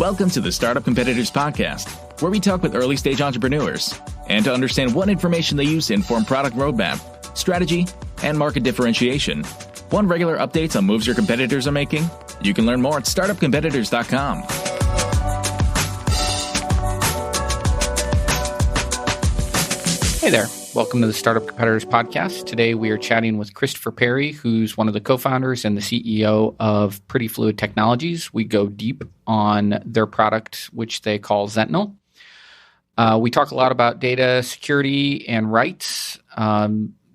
Welcome to the Startup Competitors Podcast, where we talk with early-stage entrepreneurs and to understand what information they use to inform product roadmap, strategy, and market differentiation. Want regular updates on moves your competitors are making? You can learn more at startupcompetitors.com. Hey there. Welcome to the Startup Competitors Podcast. Today we are chatting with Christopher Perry, who's one of the co-founders and the CEO of PrettyFluid Technologies. We go deep on their product, which they call Zentinel. We talk a lot about data security and rights,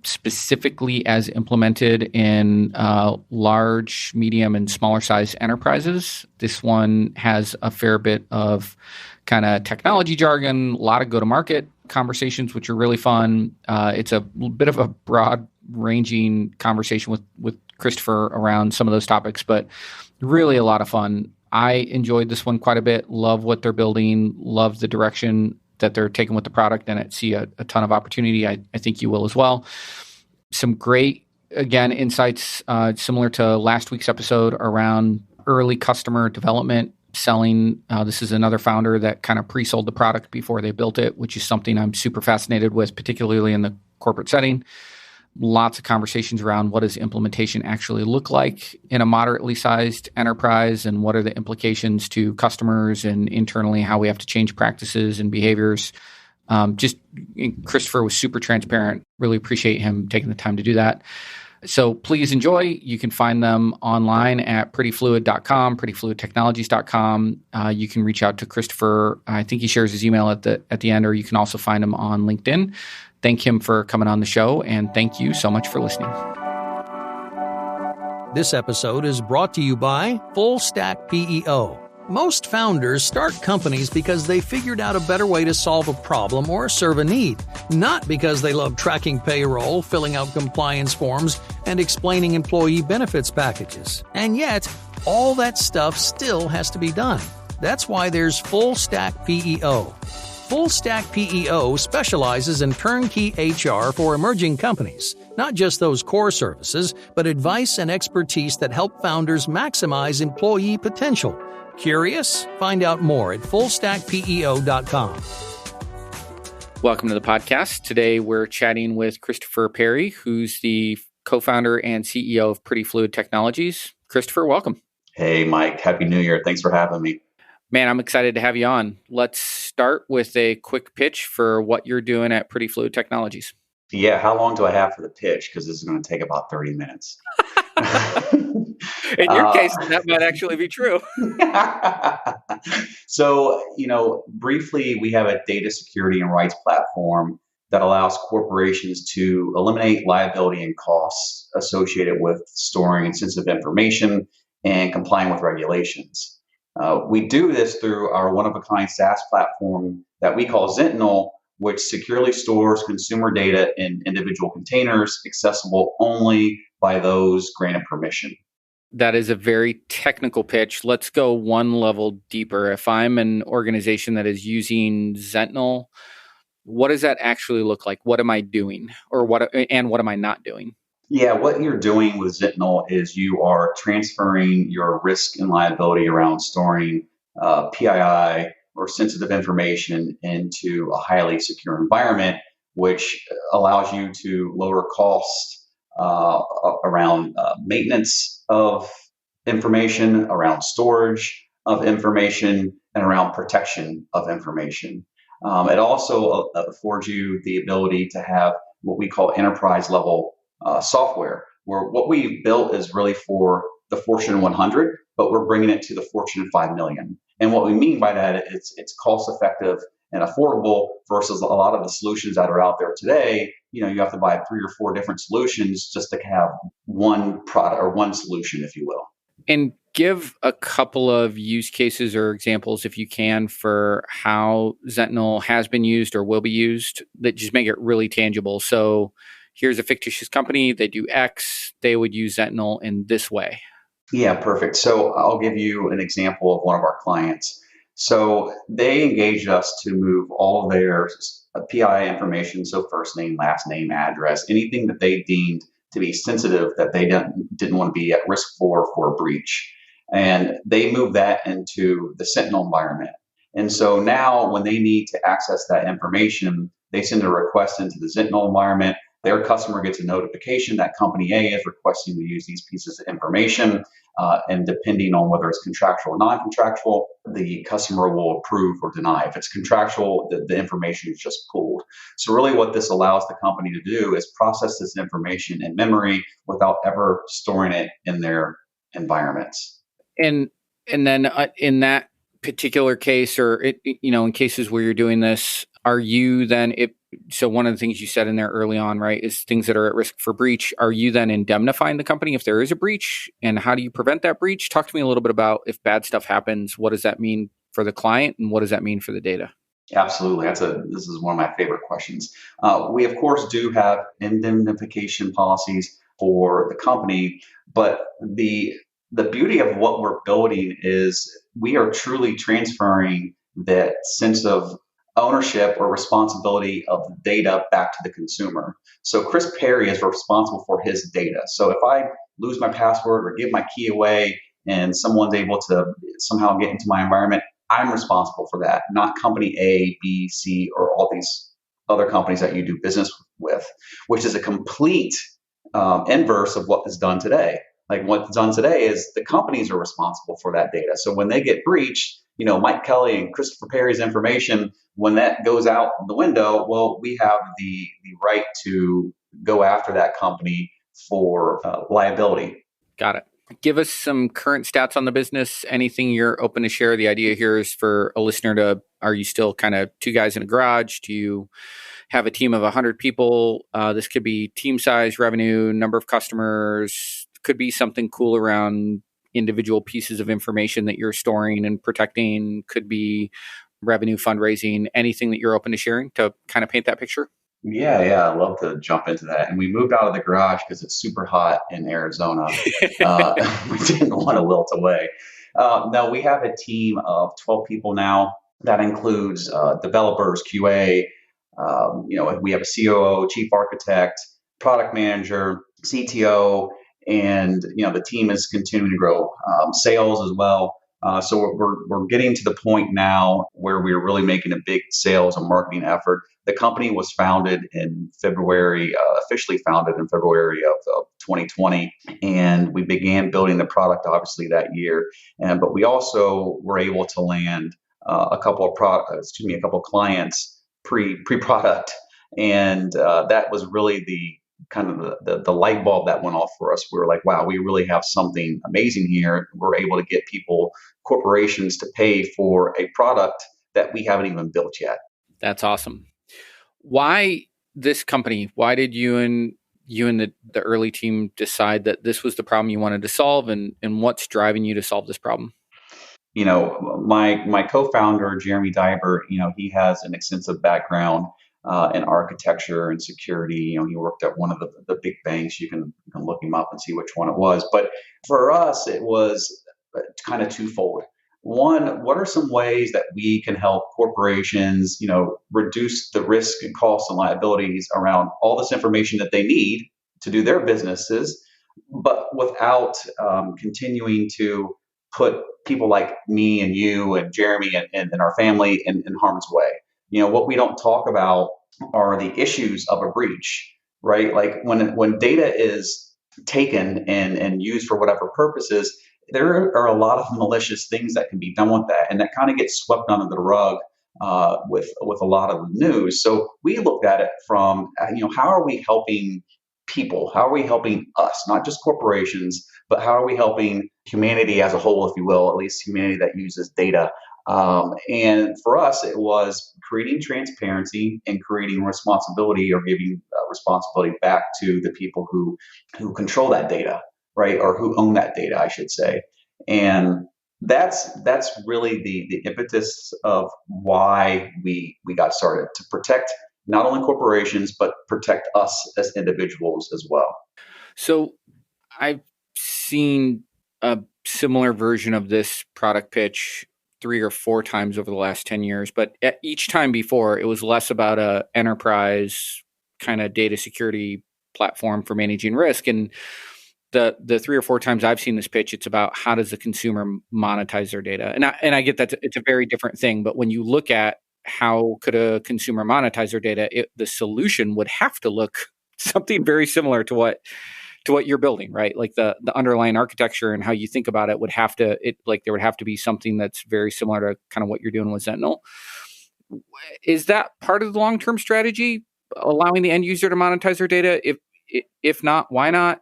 specifically as implemented in large, medium, and smaller size enterprises. This one has a fair bit of kind of technology jargon, a lot of go-to-market conversations, which are really fun. It's a bit of a broad-ranging conversation with Christopher around some of those topics, but really a lot of fun. I enjoyed this one quite a bit, love what they're building, love the direction that they're taking with the product, and I see a ton of opportunity. I think you will as well. Some great, again, insights similar to last week's episode around early customer development, selling. This is another founder that kind of pre-sold the product before they built it, which is something I'm super fascinated with, particularly in the corporate setting. Lots of conversations around what does implementation actually look like in a moderately sized enterprise, and what are the implications to customers and internally how we have to change practices and behaviors. Christopher was super transparent. Really appreciate him taking the time to do that. So please enjoy. You can find them online at prettyfluid.com, prettyfluidtechnologies.com. You can reach out to Christopher. I think he shares his email at the end, or you can also find him on LinkedIn. Thank him for coming on the show, and thank you so much for listening. This episode is brought to you by Full Stack PEO. Most founders start companies because they figured out a better way to solve a problem or serve a need, not because they love tracking payroll, filling out compliance forms, and explaining employee benefits packages. And yet, all that stuff still has to be done. That's why there's Full Stack PEO. Full Stack PEO specializes in turnkey HR for emerging companies, not just those core services, but advice and expertise that help founders maximize employee potential. Curious? Find out more at fullstackpeo.com. Welcome to the podcast. Today we're chatting with Christopher Perry, who's the co-founder and CEO of PrettyFluid Technologies. Christopher, welcome. Hey, Mike. Happy New Year. Thanks for having me. Man, I'm excited to have you on. Let's start with a quick pitch for what you're doing at PrettyFluid Technologies. Yeah, how long do I have for the pitch? Because this is going to take about 30 minutes. In your case, that might actually be true. So, briefly, we have a data security and rights platform that allows corporations to eliminate liability and costs associated with storing sensitive information and complying with regulations. We do this through our one-of-a-kind SaaS platform that we call Zentinol, which securely stores consumer data in individual containers accessible only by those granted permission. That is a very technical pitch. Let's go one level deeper. If I'm an organization that is using Zentinol, what does that actually look like? What am I doing, or what am I not doing? Yeah, what you're doing with Zentinol is you are transferring your risk and liability around storing PII or sensitive information into a highly secure environment, which allows you to lower costs around maintenance of information, around storage of information, and around protection of information. It also affords you the ability to have what we call enterprise level software, where what we've built is really for the Fortune 100, but we're bringing it to the Fortune 5 million. And what we mean by that, it's cost effective and affordable versus a lot of the solutions that are out there today. You have to buy 3 or 4 different solutions just to have one product or one solution, if you will. And give a couple of use cases or examples, if you can, for how Zentinel has been used or will be used that just make it really tangible. So here's a fictitious company, they do X, they would use Zentinel in this way. Yeah, perfect. So I'll give you an example of one of our clients. So they engaged us to move all of their PII information, so first name, last name, address, anything that they deemed to be sensitive that they didn't want to be at risk for a breach. And they moved that into the Sentinel environment. And so now when they need to access that information, they send a request into the Zentinel environment. Their customer gets a notification that company A is requesting to use these pieces of information. And depending on whether it's contractual or non-contractual, the customer will approve or deny. If it's contractual, the information is just pulled. So really what this allows the company to do is process this information in memory without ever storing it in their environments. And then in that particular case, or in cases where you're doing this, are you then so one of the things you said in there early on, right, is things that are at risk for breach. Are you then indemnifying the company if there is a breach, and how do you prevent that breach? Talk to me a little bit about if bad stuff happens, what does that mean for the client, and what does that mean for the data? Absolutely. This is one of my favorite questions. We, of course, do have indemnification policies for the company, but the beauty of what we're building is we are truly transferring that sense of ownership or responsibility of the data back to the consumer. So Chris Perry is responsible for his data. So if I lose my password or give my key away and someone's able to somehow get into my environment, I'm responsible for that, not company A, B, C, or all these other companies that you do business with, which is a complete inverse of what is done today. Like what's done today is the companies are responsible for that data. So when they get breached, Mike Kelly and Christopher Perry's information, when that goes out the window, well, we have the right to go after that company for liability. Got it. Give us some current stats on the business. Anything you're open to share? The idea here is for a listener are you still kind of two guys in a garage? Do you have a team of 100 people? This could be team size, revenue, number of customers, could be something cool around individual pieces of information that you're storing and protecting, could be revenue, fundraising, anything that you're open to sharing to kind of paint that picture? Yeah, I'd love to jump into that. And we moved out of the garage because it's super hot in Arizona. We didn't want to wilt away. No, we have a team of 12 people now. That includes developers, QA. We have a COO, chief architect, product manager, CTO, and the team is continuing to grow. Sales as well. So we're getting to the point now where we're really making a big sales and marketing effort. The company was founded in February, officially founded in February of 2020, and we began building the product obviously that year. But we also were able to land a couple of clients pre-product, and that was really the kind of the light bulb that went off for us. We were like, wow, we really have something amazing here. We're able to get corporations to pay for a product that we haven't even built yet. That's awesome. Why this company? Why did you and the early team decide that this was the problem you wanted to solve, and what's driving you to solve this problem? My co-founder, Jeremy Diber, he has an extensive background in architecture and security. He worked at one of the big banks. You can look him up and see which one it was. But for us, it was kind of twofold. One, what are some ways that we can help corporations, reduce the risk and costs and liabilities around all this information that they need to do their businesses, but without continuing to put people like me and you and Jeremy and our family in harm's way. What we don't talk about are the issues of a breach, right? Like when data is taken and used for whatever purposes, there are a lot of malicious things that can be done with that, and that kind of gets swept under the rug with a lot of the news. So we looked at it from how are we helping people? How are we helping us, not just corporations, but how are we helping humanity as a whole, if you will, at least humanity that uses data? And for us, it was creating transparency and creating responsibility, or giving responsibility back to the people who control that data, right? Or who own that data, I should say. And that's really the impetus of why we got started, to protect not only corporations, but protect us as individuals as well. So I've seen a similar version of this product pitch 3 or 4 times over the last 10 years, but at each time before, it was less about a enterprise kind of data security platform for managing risk. And the 3 or 4 times I've seen this pitch, it's about how does the consumer monetize their data, and I get that it's a very different thing. But when you look at how could a consumer monetize their data, the solution would have to look something very similar to what you're building, right? Like the underlying architecture and how you think about it would have to there would have to be something that's very similar to kind of what you're doing with Zentinel. Is that part of the long-term strategy, allowing the end user to monetize their data? If not, why not?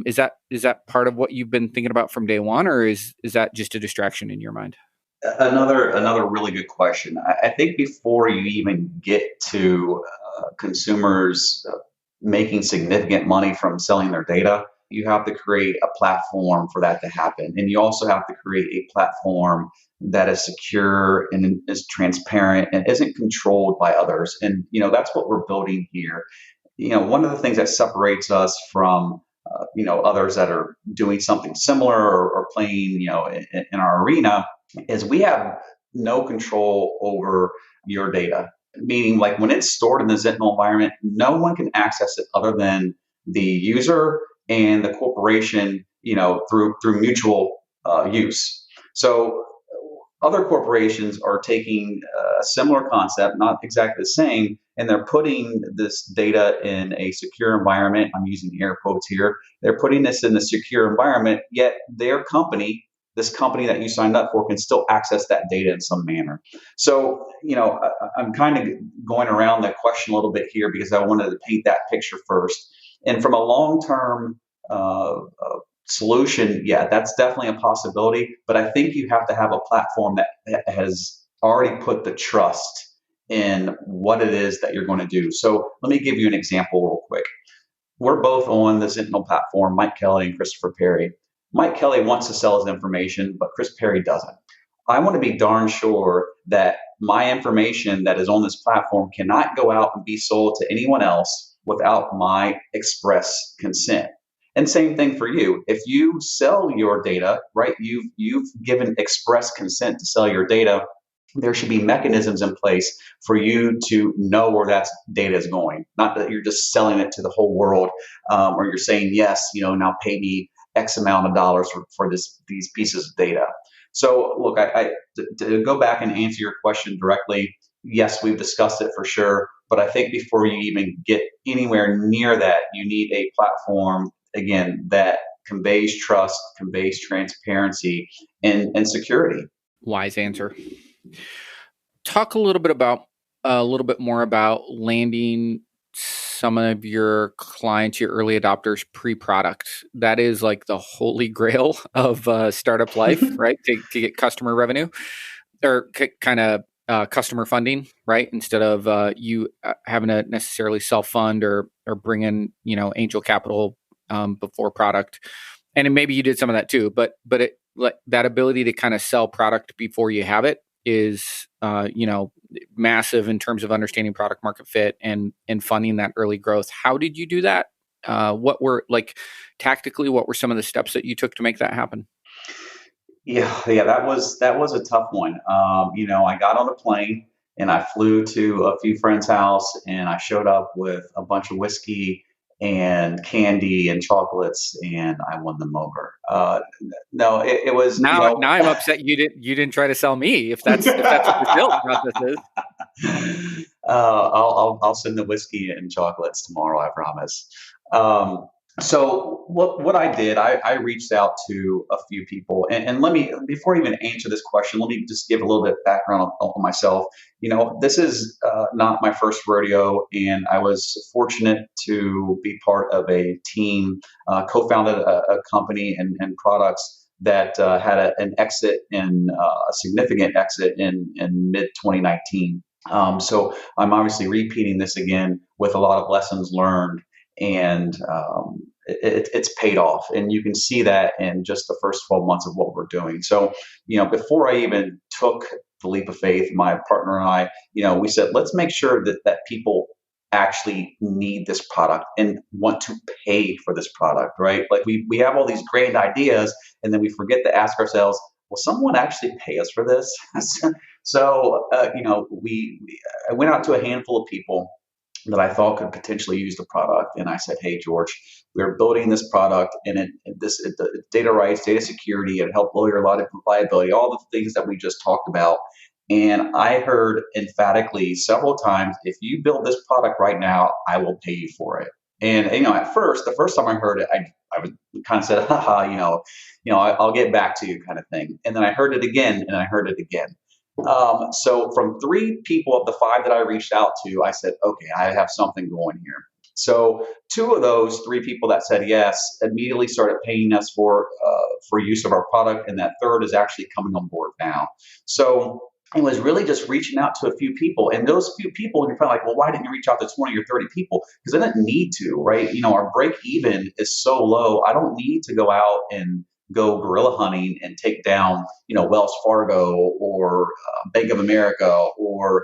Is that part of what you've been thinking about from day one, or is that just a distraction in your mind? Another really good question. I think before you even get to consumers making significant money from selling their data, you have to create a platform for that to happen. And you also have to create a platform that is secure and is transparent and isn't controlled by others. And, that's what we're building here. One of the things that separates us from, others that are doing something similar or playing, in our arena is we have no control over your data. Meaning, like when it's stored in the Zentinel environment, no one can access it other than the user and the corporation, through mutual use. So other corporations are taking a similar concept, not exactly the same, and they're putting this data in a secure environment. I'm using air quotes here. They're putting this in a secure environment, yet their company, this company that you signed up for, can still access that data in some manner. So, I'm kind of going around that question a little bit here because I wanted to paint that picture first. And from a long-term solution, yeah, that's definitely a possibility. But I think you have to have a platform that has already put the trust in what it is that you're going to do. So let me give you an example real quick. We're both on the Zentinel platform, Mike Kelly and Christopher Perry. Mike Kelly wants to sell his information, but Chris Perry doesn't. I want to be darn sure that my information that is on this platform cannot go out and be sold to anyone else without my express consent. And same thing for you. If you sell your data, right, you've given express consent to sell your data, there should be mechanisms in place for you to know where that data is going. Not that you're just selling it to the whole world, or you're saying, yes, now pay me X amount of dollars for these pieces of data. So look, to go back and answer your question directly, yes, we've discussed it for sure. But I think before you even get anywhere near that, you need a platform, again, that conveys trust, conveys transparency, and security. Wise answer. Talk a little bit more about landing some of your clients, your early adopters, pre-product. That is like the holy grail of startup life, right? To get customer revenue or kind of customer funding, right? Instead of you having to necessarily self-fund or bring in, angel capital before product. And maybe you did some of that too, but that ability to kind of sell product before you have it is, massive in terms of understanding product market fit and funding that early growth. How did you do that? What were tactically, what were some of the steps that you took to make that happen? Yeah, that was a tough one. I got on a plane and I flew to a few friends' house and I showed up with a bunch of whiskey and candy and chocolates, and I won them over. No, it was now. Now I'm upset you didn't try to sell me if that's what the sales process is. I'll send the whiskey and chocolates tomorrow, I promise. So what I did, I reached out to a few people, and let me, before I even answer this question, let me just give a little bit of background on myself. This is not my first rodeo, and I was fortunate to be part of a team, co-founded a company and products that had an exit in a significant exit in mid 2019. So I'm obviously repeating this again with a lot of lessons learned. And it's paid off. And you can see that in just the first 12 months of what we're doing. So, before I even took the leap of faith, my partner and I, we said, let's make sure that people actually need this product and want to pay for this product, right? Like we have all these great ideas and then we forget to ask ourselves, will someone actually pay us for this? So, I went out to a handful of people. that I thought could potentially use the product. And I said, hey, George, we're building this product, and the data rights, data security, and help lower your liability, all the things that we just talked about. And I heard emphatically several times, if you build this product right now, I will pay you for it. And at first, the first time I heard it, I was kind of said, haha, I'll get back to you kind of thing. And then I heard it again, and I heard it again. So from 3 people of the 5 that I reached out to, I said, okay, I have something going here. So 2 of those 3 people that said yes immediately started paying us for use of our product, and that third is actually coming on board now. So it was really just reaching out to a few people, and those few people, and you're probably like, well, why didn't you reach out to 20 or 30 people? Because I didn't need to, right? Our break even is so low. I don't need to go out and go gorilla hunting and take down, Wells Fargo or Bank of America or,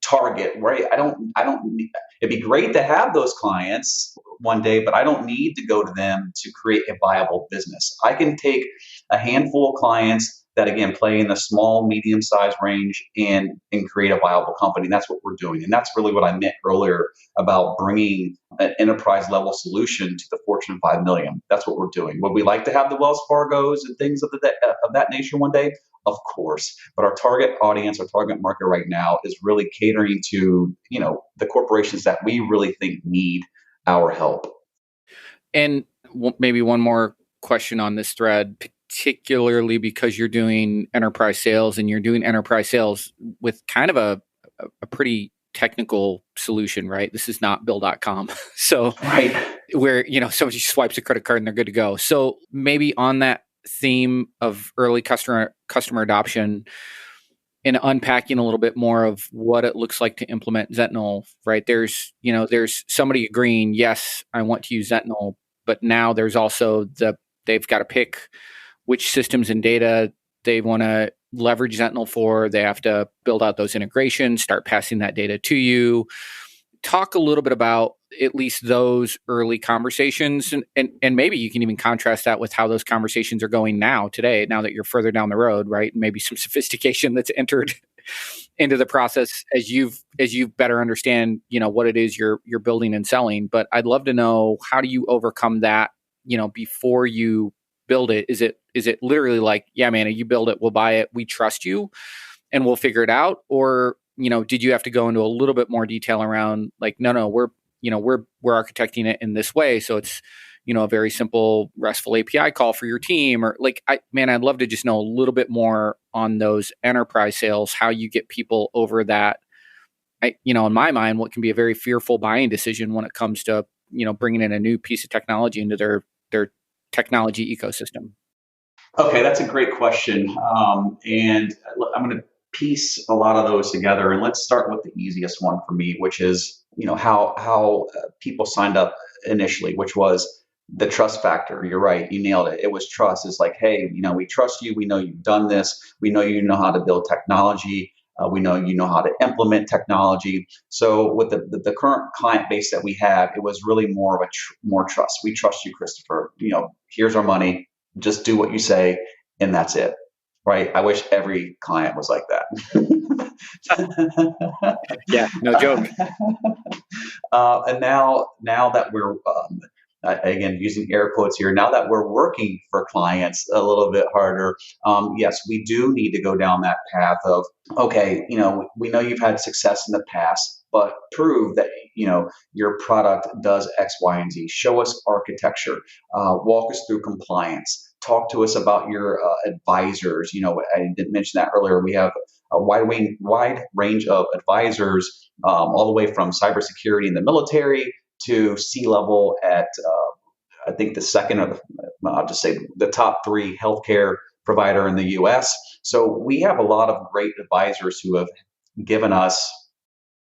Target, right? I don't need, it'd be great to have those clients one day, but I don't need to go to them to create a viable business. I can take a handful of clients that, again, play in the small, medium-sized range and create a viable company. And that's what we're doing. And that's really what I meant earlier about bringing an enterprise-level solution to the Fortune 5 million. That's what we're doing. Would we like to have the Wells Fargos and things of that nature one day? Of course. But our target audience, our target market right now is really catering to, the corporations that we really think need our help. And maybe one more question on this thread, particularly because you're doing enterprise sales, and you're doing enterprise sales with kind of a pretty technical solution, right? This is not Bill.com. So right, where, somebody swipes a credit card and they're good to go. So maybe on that theme of early customer adoption, and unpacking a little bit more of what it looks like to implement Zentinel, right? There's somebody agreeing, yes, I want to use Zentinel, but now there's also they've got to pick which systems and data they want to leverage Zentinel for. They have to build out those integrations, start passing that data to you. Talk a little bit about at least those early conversations, and maybe you can even contrast that with how those conversations are going today, now that you're further down the road, right? Maybe some sophistication that's entered into the process as you better understand, what it is you're building and selling. But I'd love to know, how do you overcome that, before you build it? Is it literally like, yeah, man, you build it, we'll buy it, we trust you, and we'll figure it out? Or, did you have to go into a little bit more detail around like, no, we're architecting it in this way, so it's, a very simple RESTful API call for your team? Or like, I'd love to just know a little bit more on those enterprise sales, how you get people over that, in my mind, what can be a very fearful buying decision when it comes to, bringing in a new piece of technology into their technology ecosystem. Okay, that's a great question. And I'm going to piece a lot of those together. And let's start with the easiest one for me, which is, how people signed up initially, which was the trust factor. You're right. You nailed it. It was trust. It's like, hey, we trust you. We know you've done this. We know you know how to build technology. We know you know how to implement technology. So with the current client base that we have, it was really more of more trust. We trust you, Christopher. Here's our money. Just do what you say, and that's it. Right? I wish every client was like that. Yeah, no joke. And now that we're again, using air quotes here, now that we're working for clients a little bit harder, yes, we do need to go down that path of, okay, we know you've had success in the past, but prove that, your product does X, Y, and Z. Show us architecture, walk us through compliance, talk to us about your advisors. I didn't mention that earlier. We have a wide range of advisors, all the way from cybersecurity in the military to C-level at, I think I'll just say the top 3 healthcare provider in the U.S. So we have a lot of great advisors who have given us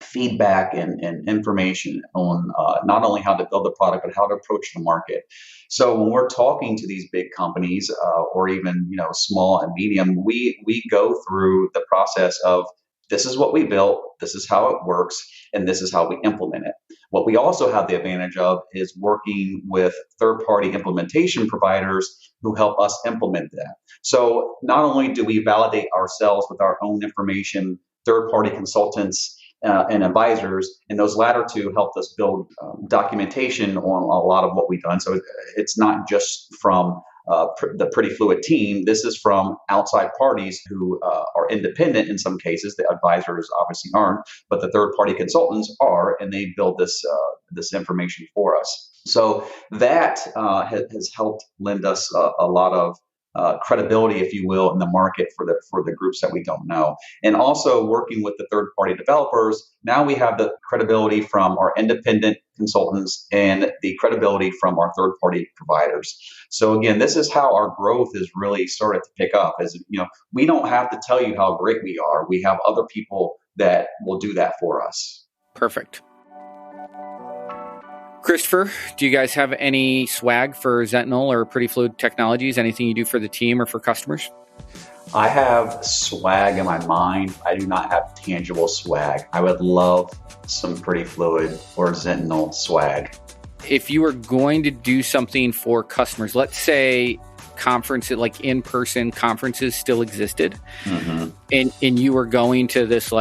feedback and information on not only how to build the product, but how to approach the market. So when we're talking to these big companies, or even small and medium, we go through the process of, this is what we built, this is how it works, and this is how we implement it. What we also have the advantage of is working with third-party implementation providers who help us implement that. So not only do we validate ourselves with our own information, third-party consultants and advisors. And those latter two helped us build documentation on a lot of what we've done. So it's not just from the PrettyFluid team. This is from outside parties who are independent in some cases. The advisors obviously aren't, but the third-party consultants are, and they build this information for us. So that has helped lend us a lot of credibility, if you will, in the market for the groups that we don't know. And also working with the third-party developers, now we have the credibility from our independent consultants and the credibility from our third-party providers. So again, this is how our growth is really started to pick up. As we don't have to tell you how great we are. We have other people that will do that for us. Perfect. Christopher, do you guys have any swag for Zentinel or PrettyFluid Technologies? Anything you do for the team or for customers? I have swag in my mind. I do not have tangible swag. I would love some PrettyFluid or Zentinel swag. If you were going to do something for customers, let's say conferences, like in-person conferences still existed, and you were going to this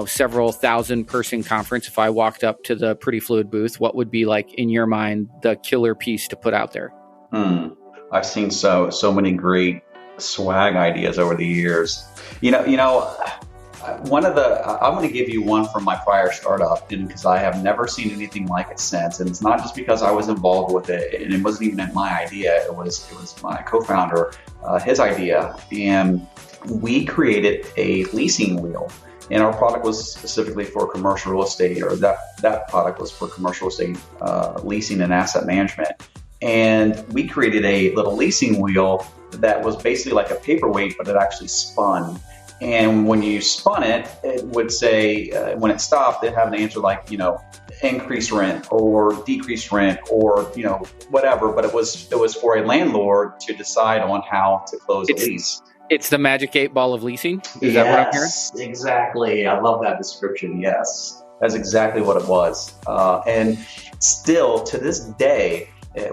several thousand person conference, if I walked up to the PrettyFluid booth, what would be in your mind the killer piece to put out there? I've seen so many great swag ideas over the years. I'm going to give you one from my prior startup, and because I have never seen anything like it since, and it's not just because I was involved with it, and it wasn't even my idea. It was my co-founder, his idea, and we created a leasing wheel. And our product was specifically for commercial real estate, or that product was for commercial estate leasing and asset management. And we created a little leasing wheel that was basically like a paperweight, but it actually spun. And when you spun it, it would say, when it stopped, it'd have an answer like, increase rent or decrease rent or, whatever. But it was for a landlord to decide on how to close a lease. It's the magic 8 ball of leasing? Is that what I'm hearing? Yes, exactly. I love that description. Yes, that's exactly what it was. And still to this day,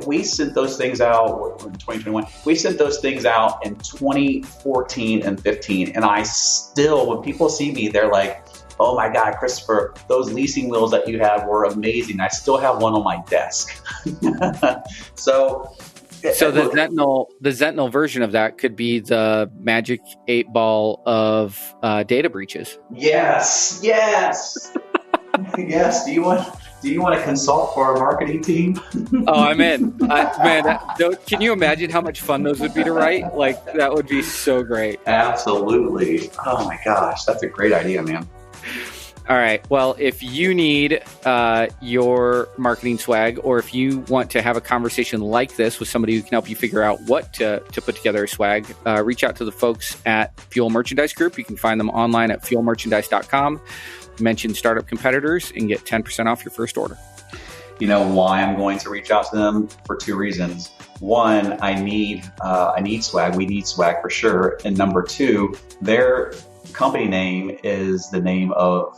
we sent those things out in 2021. We sent those things out in 2014 and 15. And I still, when people see me, they're like, oh my God, Christopher, those leasing wheels that you had were amazing. I still have one on my desk. So the Zentinel version of that could be the magic 8 ball of data breaches. Yes. Yes. Do you want to consult for our marketing team? Oh, I'm in. Can you imagine how much fun those would be to write? That would be so great. Absolutely. Oh my gosh, that's a great idea, man. All right. Well, if you need your marketing swag, or if you want to have a conversation like this with somebody who can help you figure out what to put together a swag, reach out to the folks at Fuel Merchandise Group. You can find them online at fuelmerchandise.com. Mention Startup Competitors and get 10% off your first order. You know why I'm going to reach out to them? For two reasons. One, I need swag. We need swag for sure. And number two, their company name is the name of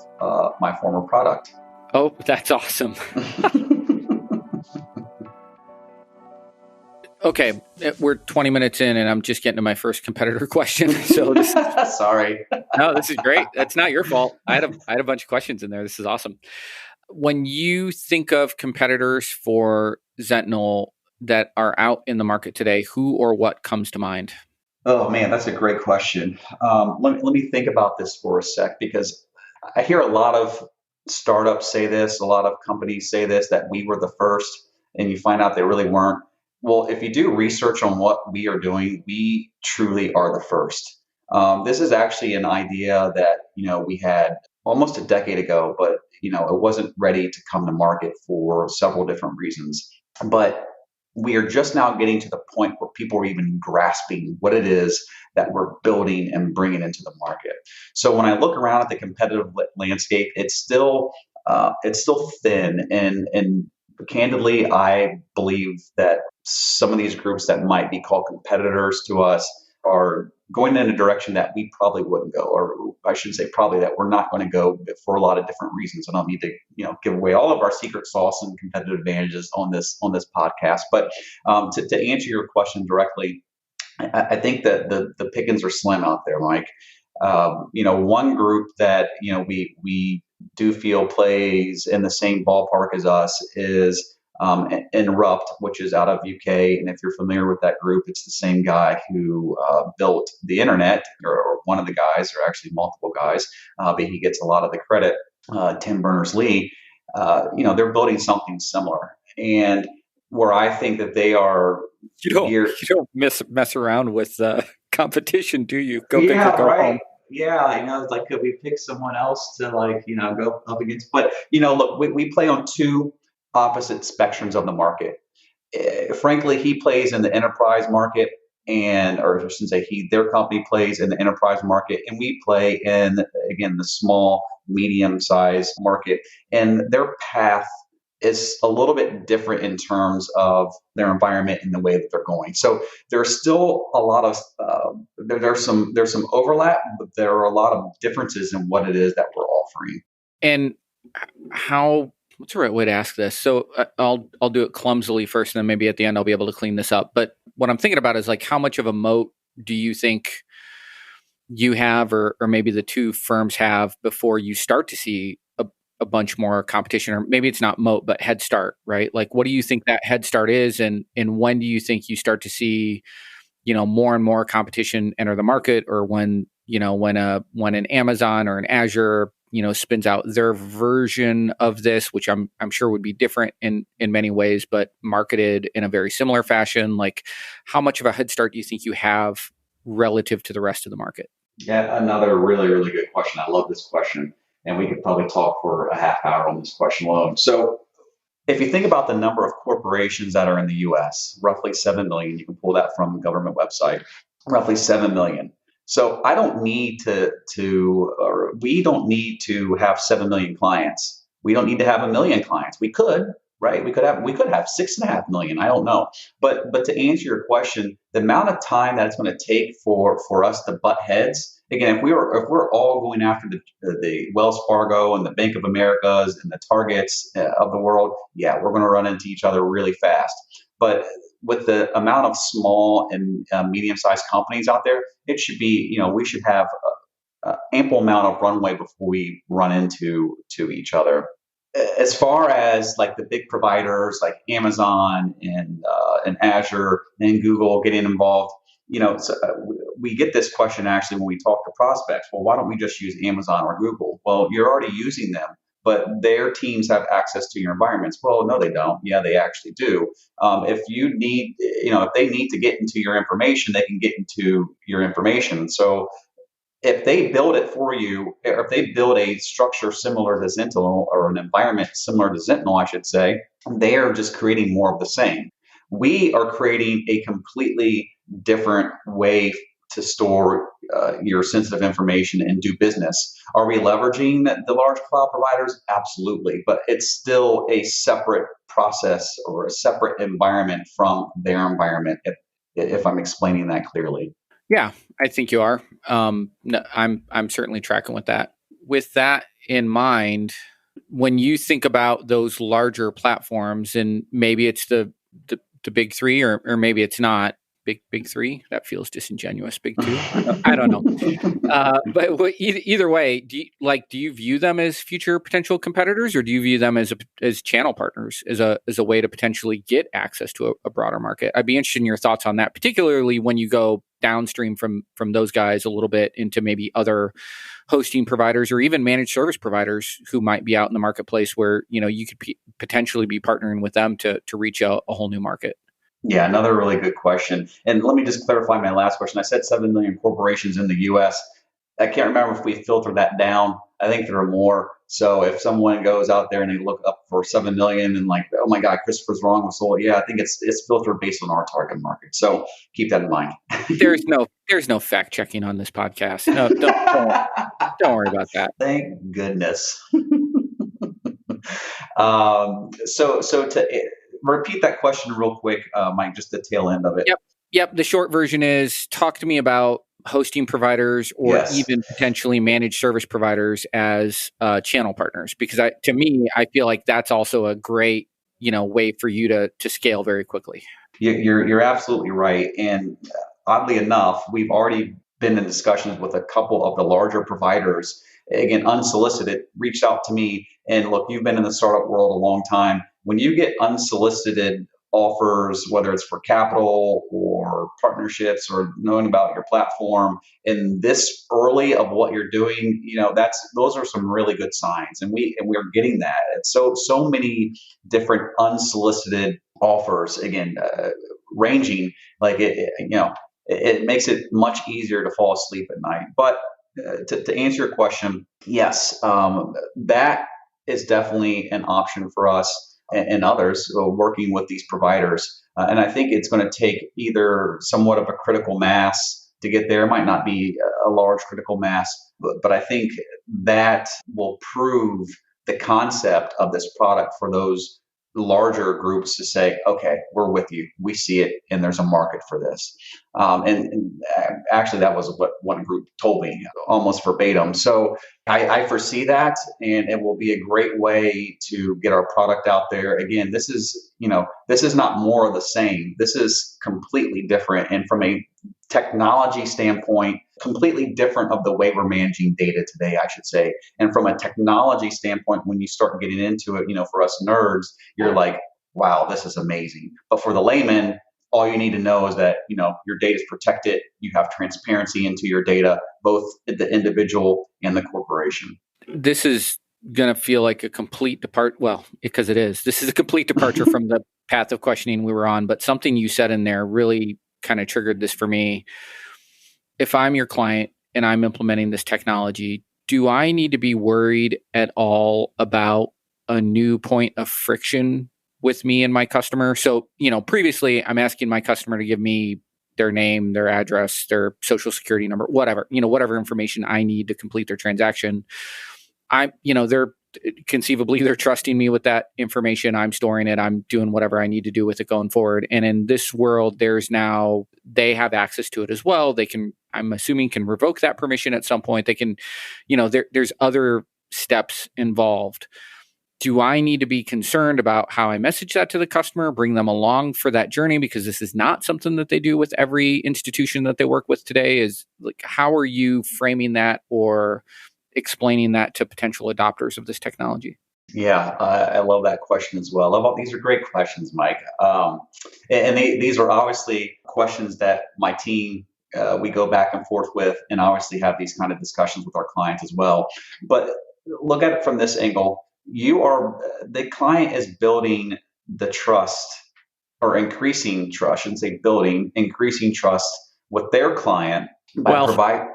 my former product. Oh, that's awesome. Okay, we're 20 minutes in and I'm just getting to my first competitor question. So sorry. No, this is great. That's not your fault. I had a bunch of questions in there. This is awesome. When you think of competitors for Zentinel that are out in the market today, who or what comes to mind? Oh man, that's a great question. Let me think about this for a sec, because I hear a lot of startups say this, a lot of companies say this, that we were the first, and you find out they really weren't. Well, if you do research on what we are doing, we truly are the first. This is actually an idea that, we had almost a decade ago, but, it wasn't ready to come to market for several different reasons. But we are just now getting to the point where people are even grasping what it is that we're building and bringing into the market. So when I look around at the competitive landscape, it's still thin, and candidly, I believe that some of these groups that might be called competitors to us are going in a direction that we probably wouldn't go, or I shouldn't say probably, that we're not going to go for a lot of different reasons. I don't need to, give away all of our secret sauce and competitive advantages on this podcast. But to answer your question directly, I think that the pickings are slim out there, Mike. One group that we feel plays in the same ballpark as us is Erupt, which is out of UK. And if you're familiar with that group, it's the same guy who built the internet, or one of the guys, or actually multiple guys, but he gets a lot of the credit. Tim Berners-Lee, they're building something similar. And where I think that they are you don't mess around with competition, do you? Go big or go right. home. Yeah, it's like, could we pick someone else to go up against? But look, we play on two opposite spectrums of the market. Frankly, he plays in the enterprise market, or I shouldn't say their company plays in the enterprise market, and we play in, again, the small, medium-sized market. And their path is a little bit different in terms of their environment and the way that they're going. So there's still a lot of there's some overlap, but there are a lot of differences in what it is that we're offering. And what's the right way to ask this? So I'll do it clumsily first, and then maybe at the end I'll be able to clean this up. But what I'm thinking about is, like, how much of a moat do you think you have, or maybe the two firms have, before you start to see a bunch more competition? Or maybe it's not moat, but head start, right? Like, what do you think that head start is, and when do you think you start to see, more and more competition enter the market, or when an Amazon or an Azure spins out their version of this, which I'm sure would be different in many ways, but marketed in a very similar fashion? Like, how much of a head start do you think you have relative to the rest of the market? Yeah, another really, really good question. I love this question, and we could probably talk for a half hour on this question alone. So if you think about the number of corporations that are in the US, roughly 7 million, you can pull that from a government website, roughly 7 million. So I don't need we don't need to have 7 million clients. We don't need to have 1 million clients. We could, right? We could have 6.5 million. I don't know. But to answer your question, the amount of time that it's going to take for us to butt heads, again, if we're all going after the Wells Fargo and the Bank of Americas and the Targets of the world, yeah, we're going to run into each other really fast. But with the amount of small and medium-sized companies out there, it should be, we should have ample amount of runway before we run into each other. As far as like the big providers like Amazon and Azure and Google getting involved, we get this question actually when we talk to prospects. Well, why don't we just use Amazon or Google? Well, you're already using them, but their teams have access to your environments. Well, no, they don't. Yeah, they actually do. If they need to get into your information, they can get into your information. So if they build it for you, or if they build a structure similar to Zentinel, or an environment similar to Zentinel, I should say, they are just creating more of the same. We are creating a completely different way to store your sensitive information and do business. Are we leveraging the large cloud providers? Absolutely. But it's still a separate process or a separate environment from their environment, if I'm explaining that clearly. Yeah, I think you are. No, I'm certainly tracking with that. With that in mind, when you think about those larger platforms, and maybe it's the big three, or maybe it's not big three, that feels disingenuous. Big two, I don't know. But either way, do you view them as future potential competitors, or do you view them as channel partners, as a way to potentially get access to a broader market? I'd be interested in your thoughts on that, particularly when you go downstream from those guys a little bit into maybe other hosting providers, or even managed service providers who might be out in the marketplace, where you could potentially be partnering with them to reach a whole new market. Yeah, another really good question. And let me just clarify my last question. I said 7 million corporations in the US. I can't remember if we filtered that down. I think there are more. So if someone goes out there and they look up for 7 million and like, oh my God, Christopher's wrong with Soul. Yeah, I think it's filtered based on our target market. So keep that in mind. There's no fact checking on this podcast. No, don't worry about that. Thank goodness. So to repeat that question real quick, Mike, just the tail end of it. Yep. The short version is, talk to me about hosting providers, or even potentially managed service providers as channel partners, because to me, I feel like that's also a great way for you to scale very quickly. You're absolutely right. And oddly enough, we've already been in discussions with a couple of the larger providers again, unsolicited, reached out to me. And look, you've been in the startup world a long time. When you get unsolicited offers, whether it's for capital or partnerships or knowing about your platform, and this early of what you're doing, those are some really good signs, and we're getting that. It's so many different unsolicited offers. Again, ranging like it makes it much easier to fall asleep at night. But to answer your question, yes, that is definitely an option for us and others working with these providers. And I think it's going to take either somewhat of a critical mass to get there. It might not be a large critical mass, but I think that will prove the concept of this product for those larger groups to say, okay, we're with you. We see it, and there's a market for this. And actually, that was what one group told me almost verbatim. So I foresee that, and it will be a great way to get our product out there. Again, this is not more of the same. This is completely different, and from a technology standpoint, completely different of the way we're managing data today, I should say. And from a technology standpoint, when you start getting into it, for us nerds, you're like, wow, this is amazing. But for the layman, all you need to know is that, your data is protected. You have transparency into your data, both the individual and the corporation. This is going to feel like a complete because it is. This is a complete departure from the path of questioning we were on, but something you said in there really kind of triggered this for me. If I'm your client and I'm implementing this technology, do I need to be worried at all about a new point of friction with me and my customer? So, previously I'm asking my customer to give me their name, their address, their social security number, whatever information I need to complete their transaction. They're trusting me with that information. I'm storing it. I'm doing whatever I need to do with it going forward. And in this world, they have access to it as well. They I'm assuming, can revoke that permission at some point. They can, there's other steps involved. Do I need to be concerned about how I message that to the customer, bring them along for that journey? Because this is not something that they do with every institution that they work with today. Is like, how are you framing that or explaining that to potential adopters of this technology? Yeah, I love that question as well. These are great questions, Mike. And these are obviously questions that my team, we go back and forth with, and obviously have these kind of discussions with our clients as well. But look at it from this angle. The client is building the trust, or increasing trust, I shouldn't say building, increasing trust with their client by providing.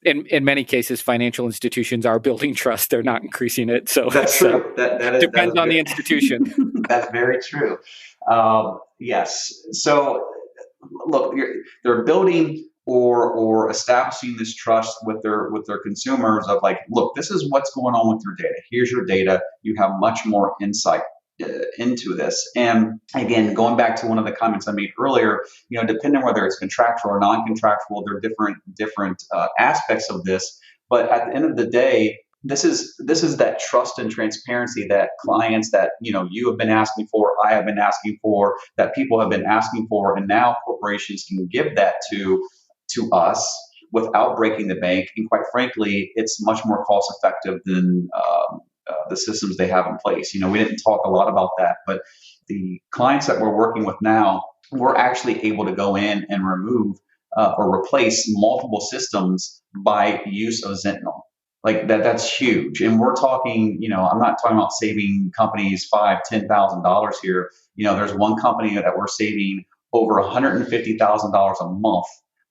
In many cases, financial institutions are building trust. They're not increasing it. So that's true. That depends on the institution. That's very true. Yes. So look, they're building or establishing this trust with their consumers of like, look, this is what's going on with your data. Here's your data. You have much more insight into this. And again, going back to one of the comments I made earlier, depending on whether it's contractual or non-contractual, there are different aspects of this. But at the end of the day, this is that trust and transparency that clients that you have been asking for, I have been asking for, that people have been asking for, and now corporations can give that to us without breaking the bank. And quite frankly, it's much more cost effective than the systems they have in place. We didn't talk a lot about that, but the clients that we're working with now, we're actually able to go in and remove or replace multiple systems by use of Zentinel. Like that's huge. And we're talking, I'm not talking about saving companies $5,000-$10,000 here. There's one company that we're saving over $150,000 a month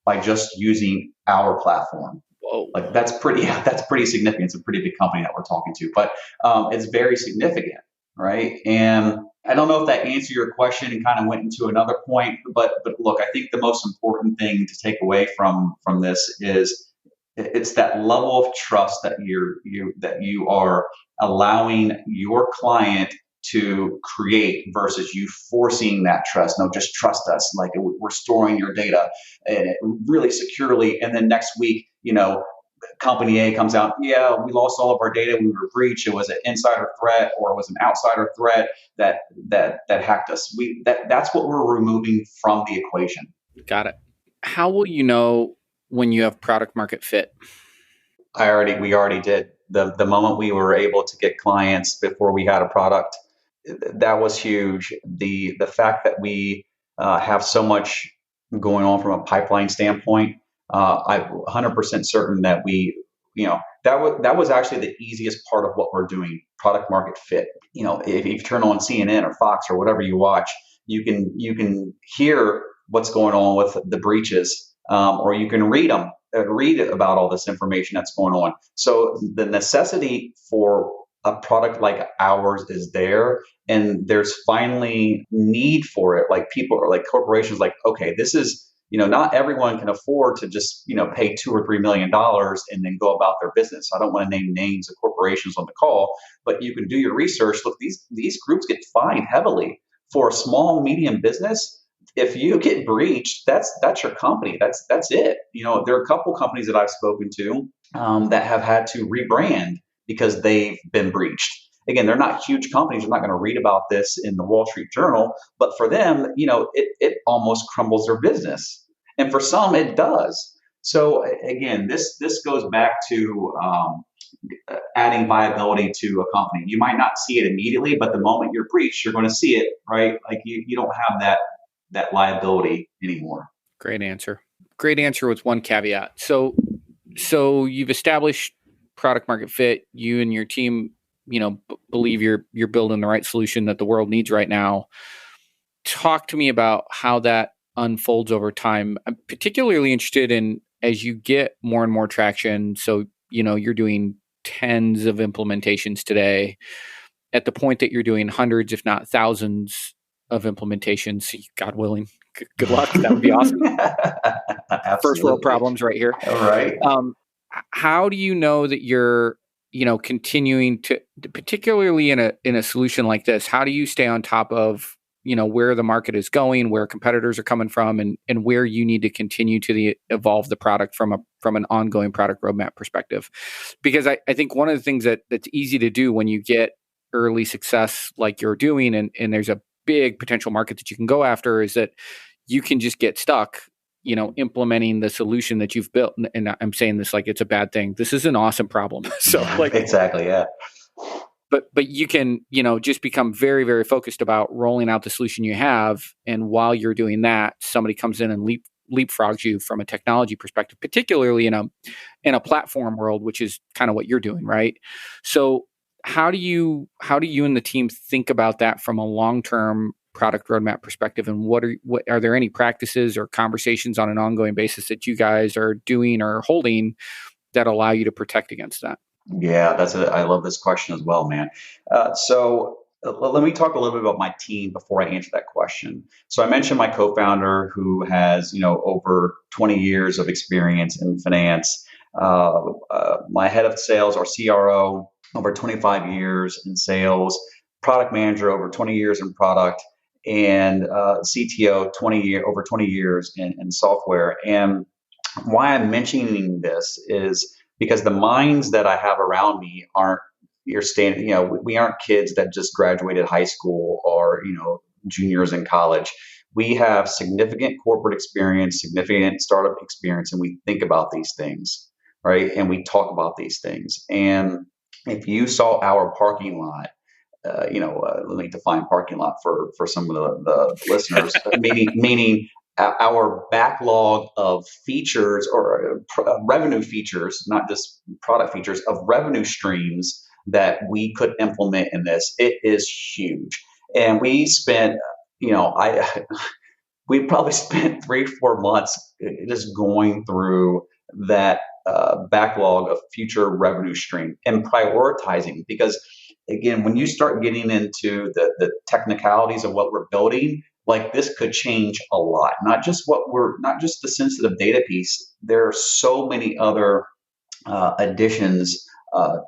by just using our platform. Whoa. Like that's pretty significant. It's a pretty big company that we're talking to, but it's very significant, right? And I don't know if that answered your question and kind of went into another point, but look, I think the most important thing to take away from this is it's that level of trust that you are allowing your client to create versus you forcing that trust. No, just trust us. Like we're storing your data really securely. And then next week, company A comes out, yeah, we lost all of our data. We were breached. It was an insider threat or it was an outsider threat that hacked us. That's what we're removing from the equation. Got it. How will you know when you have product market fit? We already did. The moment we were able to get clients before we had a product, that was huge. The fact that we have so much going on from a pipeline standpoint, I'm 100% certain that that was actually the easiest part of what we're doing, product market fit. If you turn on CNN or Fox or whatever you watch, you can hear what's going on with the breaches, or you can read about all this information that's going on. So the necessity for a product like ours is there, and there's finally need for it. Like people are like corporations, like, okay, this is, not everyone can afford to just, pay $2 or $3 million and then go about their business. I don't want to name names of corporations on the call, but you can do your research. Look, these groups get fined heavily for a small, medium business. If you get breached, that's your company. That's it. There are a couple companies that I've spoken to that have had to rebrand because they've been breached. Again, they're not huge companies. They're not going to read about this in the Wall Street Journal, but for them, it almost crumbles their business, and for some, it does. So again, this goes back to adding viability to a company. You might not see it immediately, but the moment you're breached, you're going to see it, right? Like you don't have that liability anymore. Great answer. Great answer with one caveat. So you've established product market fit. You and your team, believe you're building the right solution that the world needs right now. Talk to me about how that unfolds over time. I'm particularly interested in as you get more and more traction. So, you're doing tens of implementations today at the point that you're doing hundreds, if not thousands of implementations, God willing. Good luck. That would be awesome. First world problems right here. All right. How do you know that you're, continuing to, particularly in a solution like this, how do you stay on top of, where the market is going, where competitors are coming from, and where you need to continue to evolve the product from an ongoing product roadmap perspective? Because I think one of the things that's easy to do when you get early success like you're doing, and there's a big potential market that you can go after, is that you can just get stuck, implementing the solution that you've built. And I'm saying this like it's a bad thing. This is an awesome problem. So exactly, yeah. But you can, just become very, very focused about rolling out the solution you have. And while you're doing that, somebody comes in and leapfrogs you from a technology perspective, particularly in a platform world, which is kind of what you're doing, right? So how do you and the team think about that from a long-term product roadmap perspective? And what are there any practices or conversations on an ongoing basis that you guys are doing or holding that allow you to protect against that? Yeah, I love this question as well, man. So let me talk a little bit about my team before I answer that question. So I mentioned my co-founder who has, over 20 years of experience in finance. My head of sales, or CRO, over 25 years in sales, product manager, over 20 years in product, and CTO, over 20 years in software. And why I'm mentioning this is because the minds that I have around me aren't your standard, we aren't kids that just graduated high school or, juniors in college. We have significant corporate experience, significant startup experience, and we think about these things, right? And we talk about these things. And if you saw our parking lot, let me define parking lot for some of the listeners, meaning our backlog of features or revenue features, not just product features, of revenue streams that we could implement in this, it is huge. And we spent, we probably spent 3-4 months just going through that backlog of future revenue stream and prioritizing, because again, when you start getting into the technicalities of what we're building, like this could change a lot. Not just the sensitive data piece. There are so many other additions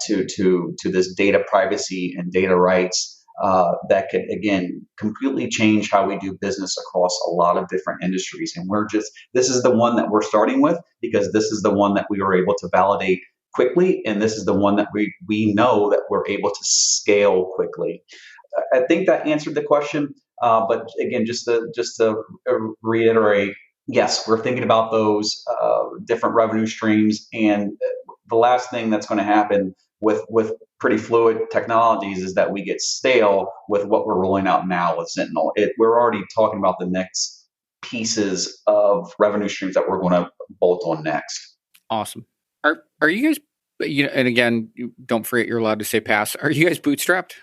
to this data privacy and data rights that could, again, completely change how we do business across a lot of different industries. And this is the one that we're starting with because this is the one that we were able to validate quickly, and this is the one that we know that we're able to scale quickly. I think that answered the question. But again, just to reiterate, yes, we're thinking about those different revenue streams. And the last thing that's going to happen with PrettyFluid Technologies is that we get stale with what we're rolling out now with Zentinel. We're already talking about the next pieces of revenue streams that we're going to bolt on next. Awesome. Are you guys, and again, don't forget you're allowed to say pass. Are you guys bootstrapped?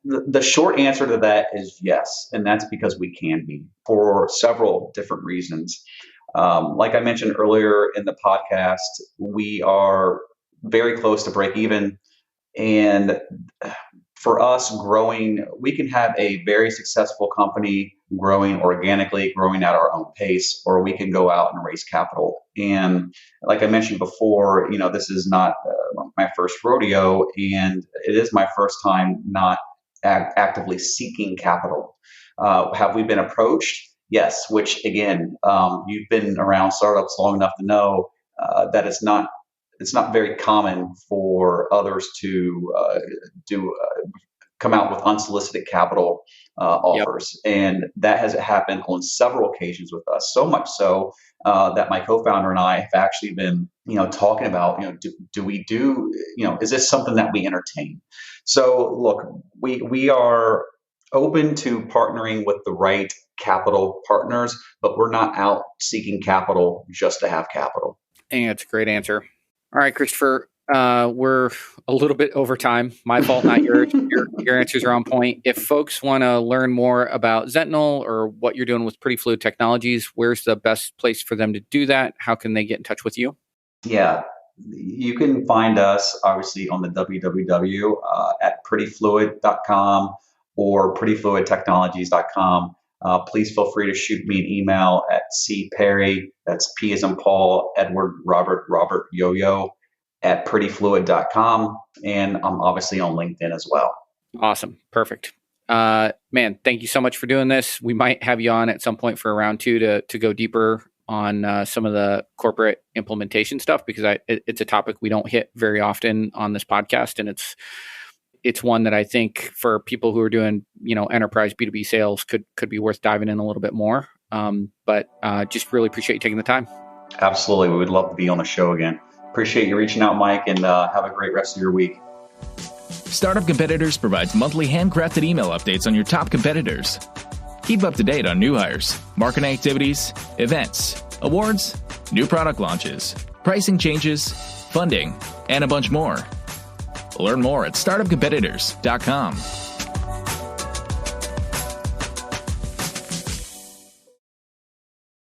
The short answer to that is yes, and that's because we can be for several different reasons. Like I mentioned earlier in the podcast, we are very close to break even. And for us growing, we can have a very successful company growing organically, growing at our own pace, or we can go out and raise capital. And like I mentioned before, this is not my first rodeo, and it is my first time not actively seeking capital. Have we been approached? Yes, which again, you've been around startups long enough to know that it's not very common for others to come out with unsolicited capital offers. Yep. And that has happened on several occasions with us, so much so that my co-founder and I have actually been, talking about, do we do, is this something that we entertain? So look, we are open to partnering with the right capital partners, but we're not out seeking capital just to have capital. And that's a great answer. All right, Christopher, we're a little bit over time. My fault, not yours. Your answers are on point. If folks want to learn more about Zentinel or what you're doing with PrettyFluid Technologies, where's the best place for them to do that? How can they get in touch with you? Yeah, you can find us obviously on the www at PrettyFluid.com or PrettyFluidTechnologies.com. Please feel free to shoot me an email at cperry, that's P as in Paul, Edward, Robert, Yo-Yo, at PrettyFluid.com. And I'm obviously on LinkedIn as well. Awesome. Perfect. Man, thank you so much for doing this. We might have you on at some point for a round 2 to go deeper on some of the corporate implementation stuff, because it's a topic we don't hit very often on this podcast. And it's one that I think for people who are doing, enterprise B2B sales could be worth diving in a little bit more. But just really appreciate you taking the time. Absolutely. We would love to be on the show again. Appreciate you reaching out, Mike, and have a great rest of your week. Startup Competitors provides monthly handcrafted email updates on your top competitors. Keep up to date on new hires, marketing activities, events, awards, new product launches, pricing changes, funding, and a bunch more. Learn more at startupcompetitors.com.